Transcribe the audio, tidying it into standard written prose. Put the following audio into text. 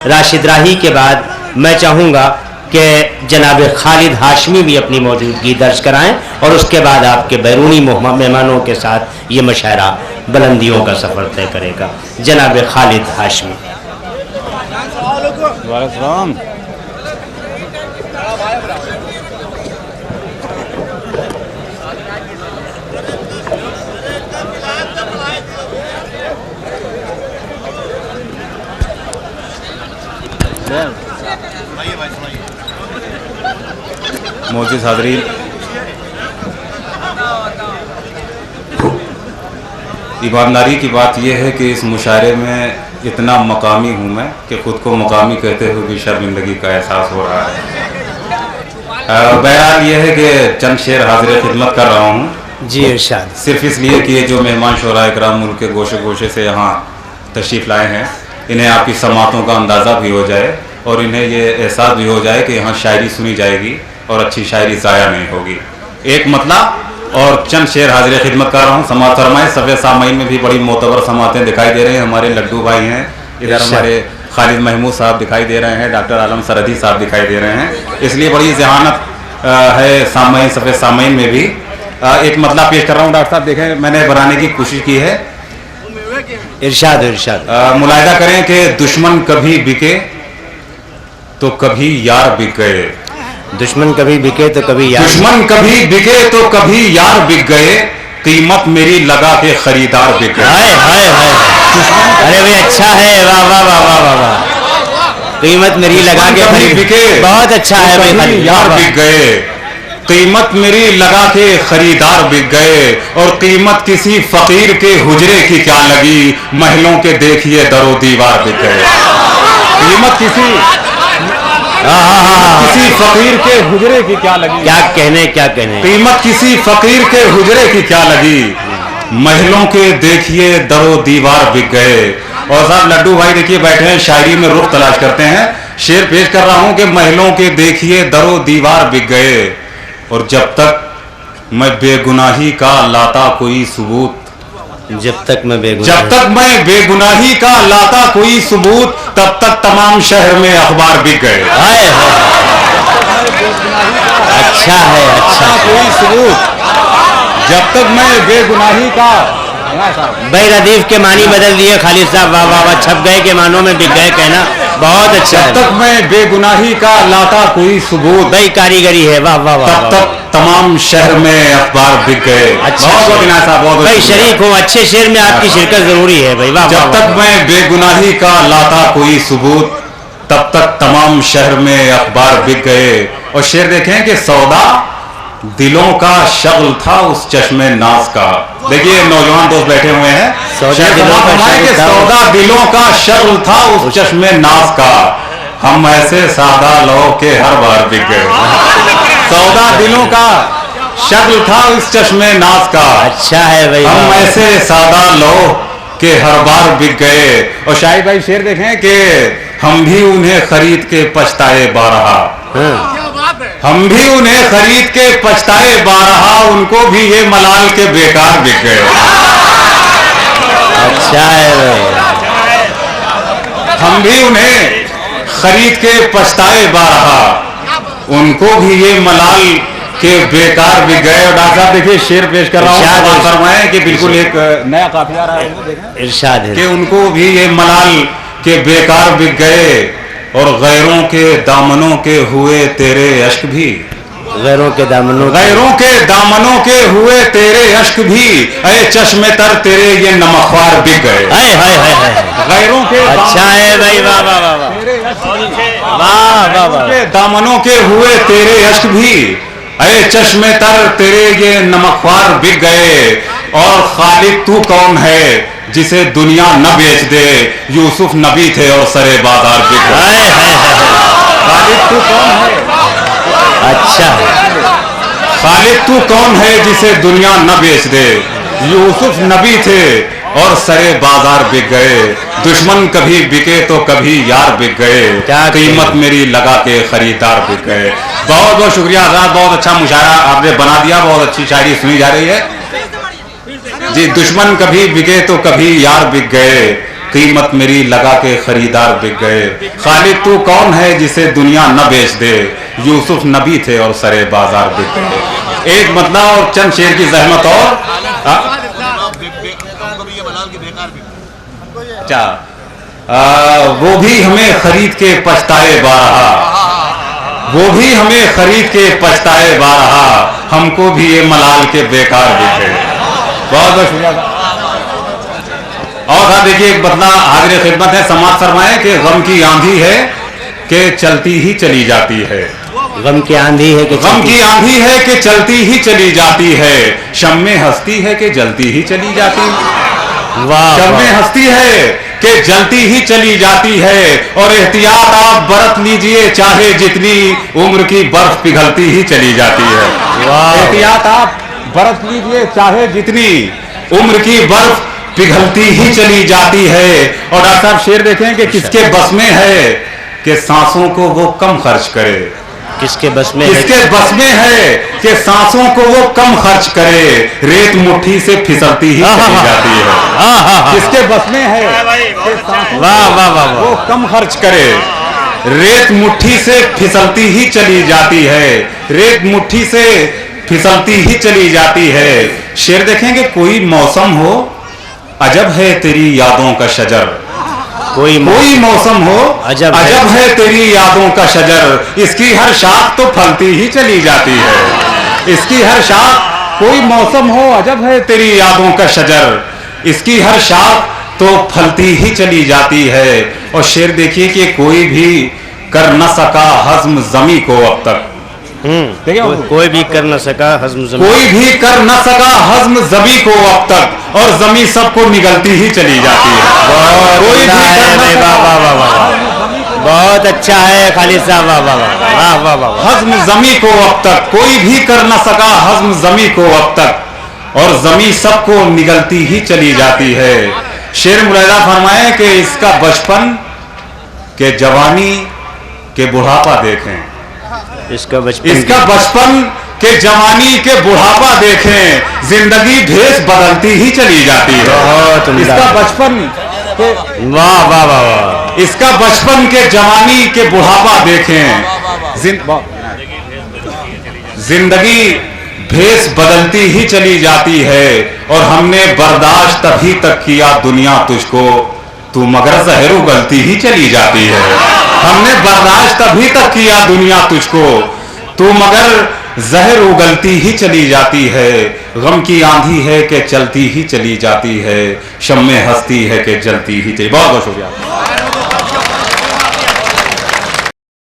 राशिद राही के बाद मैं चाहूँगा कि जनाब खालिद हाशमी भी अपनी मौजूदगी दर्ज कराएं और उसके बाद आपके बैरूनी मेहमानों के साथ ये मुशायरा बुलंदियों का सफ़र तय करेगा। जनाब खालिद हाशमी। मौजूद हाज़रीन, ईमानदारी की बात यह है कि इस मुशायरे में इतना मकामी हूँ मैं कि ख़ुद को मकामी कहते हुए भी शर्मिंदगी का एहसास हो रहा है। बहरहाल यह है कि चंद शेर हाजिर खिदमत कर रहा हूँ। जी इरशाद। सिर्फ इसलिए कि ये जो मेहमान शोराए कराम मुल्क के गोशे गोशे से यहाँ तशरीफ़ लाए हैं, इन्हें आपकी समातों का अंदाज़ा भी हो जाए और इन्हें ये एहसास भी हो जाए कि यहाँ शायरी सुनी जाएगी और अच्छी शायरी ज़ाया नहीं होगी। एक मतलब और चंद शेर हाजिर खिदमत कर रहा हूँ। समात फरमाए। सफ़े सामाइन में भी बड़ी मोतबर समातें दिखाई दे रहे हैं। हमारे लड्डू भाई हैं इधर, हमारे खालिद महमूद साहब दिखाई दे रहे हैं, डॉक्टर आलम सरहदी साहब दिखाई दे रहे हैं, इसलिए बड़ी जहानत है सामाइन, सफ़े सामाइन में भी। एक मतलब पेश कर रहा हूँ डॉक्टर साहब, देखें मैंने बनाने की कोशिश की है। इरशाद इरशाद। मुलाहिदा करें कि दुश्मन कभी बिके तो कभी यार बिक गए, दुश्मन कभी बिके तो कभी यार, दुश्मन कभी बिके तो कभी यार बिक गए, कीमत मेरी लगा के खरीदार बिक गए। हाय हाय हाय, अरे भाई अच्छा है, वाह वाह वाह वाह वाह वाह। कीमत मेरी लगा के खरीद बिके, बहुत अच्छा है भाई। यार बिक गए, कीमत मेरी लगा के खरीदार बिक गए, और कीमत किसी फकीर के हुजरे की क्या लगी, महलों के देखिए दरो दीवार बिक गए। कीमत किसी फकीर के हुजरे की क्या लगी, क्या कहने क्या कहने, कीमत किसी फकीर के हुजरे की क्या लगी, महलों के देखिए दरो दीवार बिक गए। और साहब लड्डू भाई देखिए बैठे हैं, शायरी में रुख तलाश करते हैं। शेर पेश कर रहा हूं कि महलों के देखिए दरो दीवार बिक गए, और जब तक मैं बेगुनाही का लाता कोई सबूत, जब तक मैं बेगुनाही का लाता कोई सबूत, तब तक तमाम शहर में अखबार बिक गए। अच्छा है, अच्छा कोई सबूत, जब तक मैं बेगुनाही का, बैरदीफ के मानी बदल दिए खालिद साहब, वाह वाह वाह, छप गए के मानों में बिक गए कहना बहुत अच्छा है। जब तक मैं बेगुनाही का लाता कोई सबूत, भाई कारीगरी है, वाह वाह वाह, तब तक तमाम शहर में अखबार बिक गए। अच्छा बहुत साहब, बहुत भाई शरीक हूँ, अच्छे शेर में आपकी शिरकत जरूरी है भाई, वाह। जब तक मैं बेगुनाही का लाता कोई सबूत, तब तक तमाम शहर में अखबार बिक गए। और शेर देखें कि सौदा दिलों का शगल था उस चश्मे नाज का। देखिए नौजवान दोस्त बैठे हुए हैं, सौदा दिलों का शगल था उस चश्मे नाज का, हम ऐसे सादा लो के हर बार बिक गए। सौदा दिलों का शगल था उस चश्मे नाज का, अच्छा है भाई, हम ऐसे सादा लो के हर बार बिक गए। और शाहिद भाई शेर देखें कि हम भी उन्हें खरीद के पछताए बारहा, हम भी उन्हें खरीद के पछताए बारहा, उनको भी ये मलाल के बेकार बिक गए। अच्छा है भाई, हम भी उन्हें खरीद के पछताए बारहा, उनको भी ये मलाल के बेकार बिक गए। और डॉक्टर साहब देखिए शेर पेश कर रहा हूँ, फरमाए कि बिल्कुल एक नया काफिया रहा है, इरशाद है कि उनको भी ये मलाल के बेकार बिक गए, और गैरों के दामनों के हुए तेरे अश्क भी, गैरों के दामनों के हुए तेरे अश्क भी, अरे चश्मे तर तेरे ये नमकवार बिक गए। हाय हाय हाय, गैरों के, अच्छा है भाई, वाह वाह वाह वाह वाह, के दामनों के हुए तेरे अश्क भी, अरे चश्मे तर तेरे ये नमकवार बिक गए। और खालिद तू कौन है जिसे दुनिया न बेच दे, यूसुफ नबी थे और सरे बाजार बिक गए। खालिद तू कौन है, अच्छा खालिद तू कौन है जिसे दुनिया न बेच दे, यूसुफ नबी थे और सरे बाजार बिक गए। दुश्मन कभी बिके तो कभी यार बिक गए, कीमत मेरी लगा के खरीदार बिक गए। बहुत बहुत शुक्रिया आजाद, बहुत अच्छा मुशायरा आपने बना दिया, बहुत अच्छी शायरी सुनी जा रही है जी। दुश्मन कभी बिके तो कभी यार बिक गए, कीमत मेरी लगा के खरीदार बिक गए। खालिद तू कौन है जिसे दुनिया न बेच दे, यूसुफ नबी थे और सरे बाजार बिक गए। एक मतलब और चंद शेर की जहमत और क्या वो भी हमें खरीद के पछताए बारहा, वो भी हमें खरीद के पछताए बारहा, हमको भी ये मलाल के बेकार बिके। बहुत बहुत शुक्रिया। और था देखिए एक बदला हाजिर खिदमत है, समाज फरमाए कि गम की आंधी है कि चलती ही चली जाती है। गम की आंधी है कि गम की आंधी है कि चलती ही चली जाती है, शम्मे हस्ती है कि जलती ही चली जाती है। वाह, शम्मे हस्ती है कि जलती ही चली जाती है। और एहतियात आप बरत लीजिए चाहे जितनी, उम्र की बर्फ पिघलती ही चली जाती है। एहतियात आप बरत लीजिए चाहे जितनी, उम्र की बर्फ पिघलती ही चली जाती है। और डॉक्टर साहब शेर देखें कि किसके बस में है कि सांसों को वो कम खर्च करे, किसके बस में किसके बस में है कि सांसों को वो कम खर्च करे, रेत मुट्ठी से फिसलती ही चली जाती है। किसके बस में है कि सांसों को वो कम खर्च करे, रेत मुट्ठी से फिसलती ही चली जाती है, रेत मुट्ठी से फिसलती ही चली जाती है। शेर देखेंगे कोई मौसम हो अजब है तेरी यादों का शजर, कोई मौसम हो अजब है तेरी यादों का शजर, इसकी हर शाख तो फलती ही चली जाती है। इसकी हर शाख, कोई मौसम हो अजब है तेरी यादों का शजर, इसकी हर शाख तो फलती ही चली जाती है। और शेर देखिए कि कोई भी कर न सका हज़्म ज़मी को अब तक, कोई भी कर न सका हज़्म ज़मी, कोई भी कर न सका हज़्म ज़मी को अब तक, और ज़मी सबको निगलती ही चली जाती है। कोई भी बहुत अच्छा है खालिद साहब, वाह वाह वाह वाह। हज़्म ज़मी को अब तक, कोई भी कर न सका हज़्म ज़मी को अब तक, और ज़मी सबको निगलती ही चली जाती है। शेर मुलाहिज़ा फरमाए कि इसका बचपन के जवानी के बुढ़ापा देखें, इसका बचपन के जवानी के बुढ़ापा देखें, जिंदगी भेष बदलती ही चली जाती है। इसका बचपन के, वाह वाह वाह, इसका बचपन के जवानी के बुढ़ापा देखें, जिंदगी भेष बदलती ही चली जाती है। और हमने बर्दाश्त तभी तक किया दुनिया तुझको, तू मगर ज़हर उगलती ही चली जाती है। हमने बर्दाश्त तभी तक किया दुनिया तुझको, तू मगर ज़हर उगलती ही चली जाती है। गम की आंधी है कि चलती ही चली जाती है, शम्मे हस्ती है कि जलती ही चली। बहुत बहुत शुक्रिया।